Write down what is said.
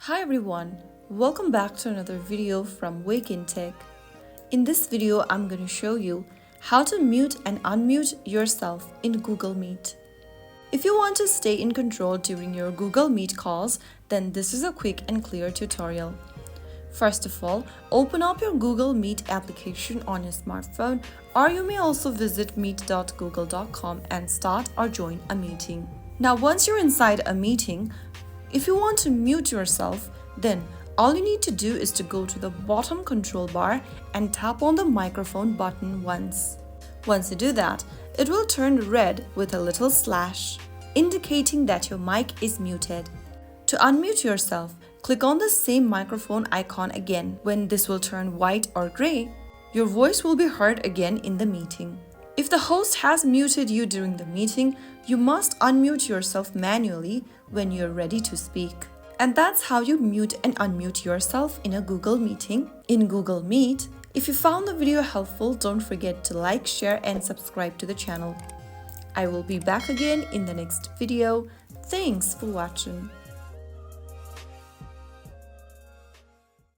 Hi everyone, welcome back to another video from Wake&Tech. In this video, I'm going to show you how to mute and unmute yourself in Google Meet. If you want to stay in control during your Google Meet calls, then this is a quick and clear tutorial. First of all, open up your Google Meet application on your smartphone, or you may also visit meet.google.com and start or join a meeting. Now, once you're inside a meeting, if you want to mute yourself, then all you need to do is to go to the bottom control bar and tap on the microphone button once. Once you do that, it will turn red with a little slash, indicating that your mic is muted. To unmute yourself, click on the same microphone icon again. When this will turn white or gray, your voice will be heard again in the meeting. If the host has muted you during the meeting, you must unmute yourself manually when you're ready to speak. And that's how you mute and unmute yourself in a Google meeting. In Google Meet, if you found the video helpful, don't forget to like, share, and subscribe to the channel. I will be back again in the next video. Thanks for watching.